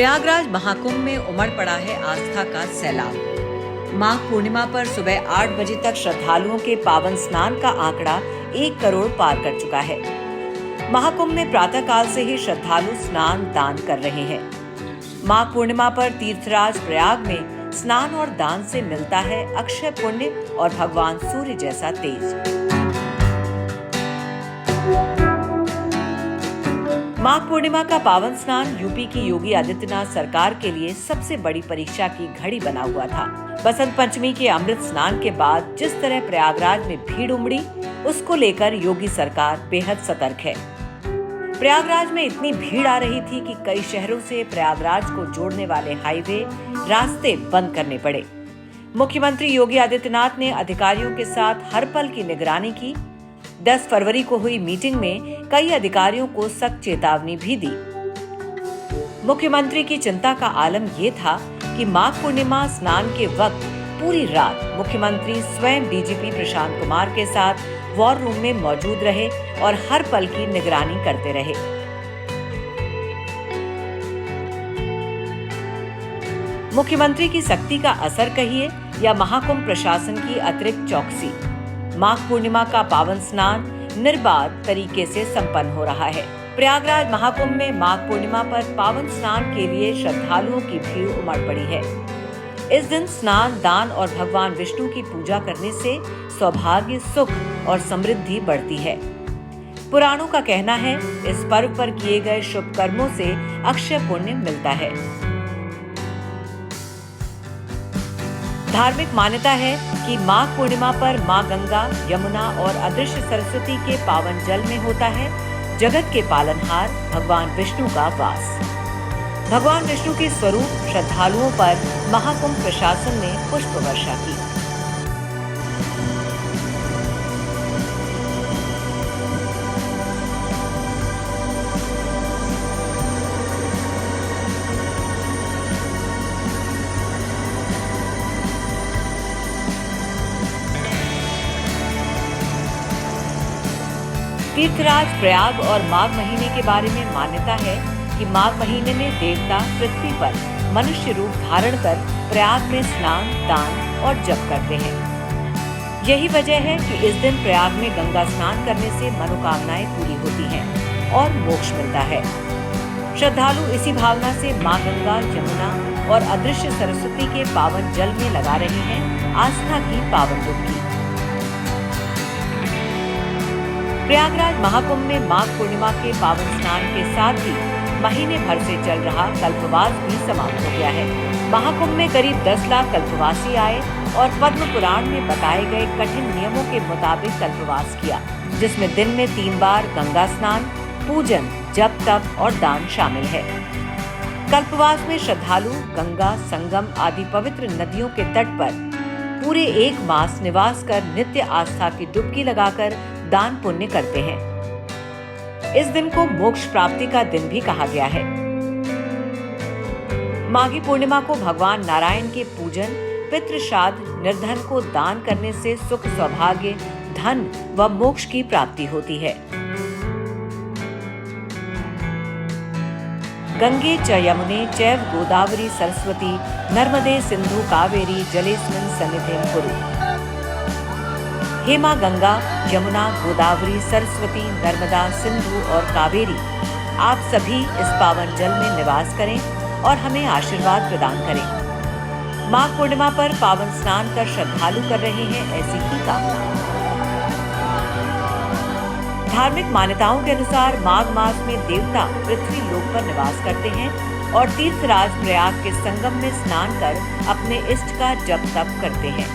प्रयागराज महाकुंभ में उमड़ पड़ा है आस्था का सैलाब। माघ पूर्णिमा पर सुबह 8 बजे तक श्रद्धालुओं के पावन स्नान का आंकड़ा 1 करोड़ पार कर चुका है। महाकुंभ में प्रातः काल से ही श्रद्धालु स्नान दान कर रहे हैं। माघ पूर्णिमा पर तीर्थराज प्रयाग में स्नान और दान से मिलता है अक्षय पुण्य और भगवान सूर्य जैसा तेज। माघ पूर्णिमा का पावन स्नान यूपी की योगी आदित्यनाथ सरकार के लिए सबसे बड़ी परीक्षा की घड़ी बना हुआ था। बसंत पंचमी के अमृत स्नान के बाद जिस तरह प्रयागराज में भीड़ उमड़ी, उसको लेकर योगी सरकार बेहद सतर्क है। प्रयागराज में इतनी भीड़ आ रही थी कि कई शहरों से प्रयागराज को जोड़ने वाले हाईवे रास्ते बंद करने पड़े। मुख्यमंत्री योगी आदित्यनाथ ने अधिकारियों के साथ हर पल की निगरानी की। 10 फरवरी को हुई मीटिंग में कई अधिकारियों को सख्त चेतावनी भी दी। मुख्यमंत्री की चिंता का आलम ये था कि माघ पूर्णिमा स्नान के वक्त पूरी रात मुख्यमंत्री स्वयं डीजीपी प्रशांत कुमार के साथ वॉर रूम में मौजूद रहे और हर पल की निगरानी करते रहे। मुख्यमंत्री की सख्ती का असर कहिए या महाकुंभ प्रशासन की अतिरिक्त चौकसी, माघ पूर्णिमा का पावन स्नान निर्बाध तरीके से संपन्न हो रहा है। प्रयागराज महाकुंभ में माघ पूर्णिमा पर पावन स्नान के लिए श्रद्धालुओं की भीड़ उमड़ पड़ी है। इस दिन स्नान दान और भगवान विष्णु की पूजा करने से सौभाग्य, सुख और समृद्धि बढ़ती है। पुराणों का कहना है, इस पर्व पर किए गए शुभ कर्मों से अक्षय पुण्य मिलता है। धार्मिक मान्यता है कि माघ पूर्णिमा पर मां गंगा, यमुना और अदृश्य सरस्वती के पावन जल में होता है जगत के पालनहार भगवान विष्णु का वास। भगवान विष्णु के स्वरूप श्रद्धालुओं पर महाकुंभ प्रशासन ने पुष्प वर्षा की। तीर्थराज प्रयाग और माघ महीने के बारे में मान्यता है कि माघ महीने में देवता पृथ्वी पर मनुष्य रूप धारण कर प्रयाग में स्नान, दान और जप करते हैं। यही वजह है कि इस दिन प्रयाग में गंगा स्नान करने से मनोकामनाएं पूरी होती हैं और मोक्ष मिलता है। श्रद्धालु इसी भावना से मां गंगा, यमुना और अदृश्य सरस्वती के पावन जल में लगा रहे हैं आस्था की पावन डुबकी। प्रयागराज महाकुंभ में माघ पूर्णिमा के पावन स्नान के साथ ही महीने भर से चल रहा कल्पवास भी समाप्त हो गया है। महाकुंभ में करीब 10 लाख कल्पवासी आए और पद्म पुराण में बताए गए कठिन नियमों के मुताबिक कल्पवास किया, जिसमें दिन में 3 बार गंगा स्नान, पूजन, जप, तप और दान शामिल है। कल्पवास में श्रद्धालु गंगा, संगम आदि पवित्र नदियों के तट पर पूरे 1 मास निवास कर नित्य आस्था की डुबकी लगाकर दान पुण्य करते हैं। इस दिन को मोक्ष प्राप्ति का दिन भी कहा गया है। माघी पूर्णिमा को भगवान नारायण के पूजन, पितृ श्राद्ध, निर्धन को दान करने से सुख, सौभाग्य, धन व मोक्ष की प्राप्ति होती है। गंगे च यमुने चैव गोदावरी सरस्वती नर्मदे सिंधु कावेरी जलेस्मिन् सन्निधिं कुरु। हे मां गंगा, यमुना, गोदावरी, सरस्वती, नर्मदा, सिंधु और कावेरी, आप सभी इस पावन जल में निवास करें और हमें आशीर्वाद प्रदान करें। माघ पूर्णिमा पर पावन स्नान कर श्रद्धालु कर रहे हैं ऐसी ही कामना। धार्मिक मान्यताओं के अनुसार माघ मास में देवता पृथ्वी लोक पर निवास करते हैं और तीर्थराज प्रयाग के संगम में स्नान कर अपने इष्ट का जप तप करते हैं।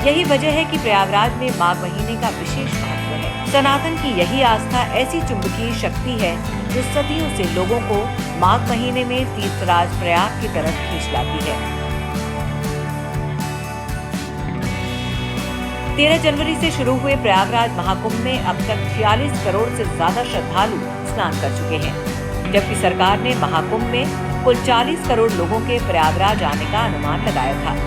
यही वजह है कि प्रयागराज में माघ महीने का विशेष महत्व है। सनातन की यही आस्था ऐसी चुंबकीय शक्ति है जो सदियों से लोगों को माघ महीने में तीर्थराज प्रयाग की तरफ खींच लाती है। 13 जनवरी से शुरू हुए प्रयागराज महाकुंभ में अब तक 46 करोड़ से ज्यादा श्रद्धालु स्नान कर चुके हैं, जबकि सरकार ने महाकुंभ में कुल 40 करोड़ लोगों के प्रयागराज आने का अनुमान लगाया था।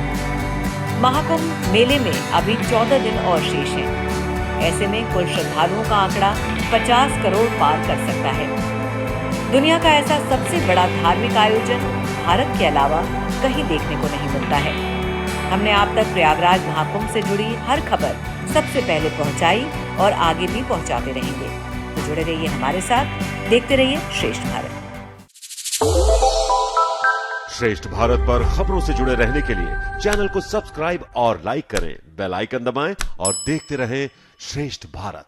महाकुंभ मेले में अभी 14 दिन और शेष हैं। ऐसे में कुल श्रद्धालुओं का आंकड़ा 50 करोड़ पार कर सकता है। दुनिया का ऐसा सबसे बड़ा धार्मिक आयोजन भारत के अलावा कहीं देखने को नहीं मिलता है। हमने आप तक प्रयागराज महाकुंभ से जुड़ी हर खबर सबसे पहले पहुंचाई और आगे भी पहुंचाते रहेंगे। तो जुड़े रहिए हमारे साथ, देखते रहिए श्रेष्ठ भारत। श्रेष्ठ भारत पर खबरों से जुड़े रहने के लिए चैनल को सब्सक्राइब और लाइक करें, बेल आइकन दबाएं और देखते रहें श्रेष्ठ भारत।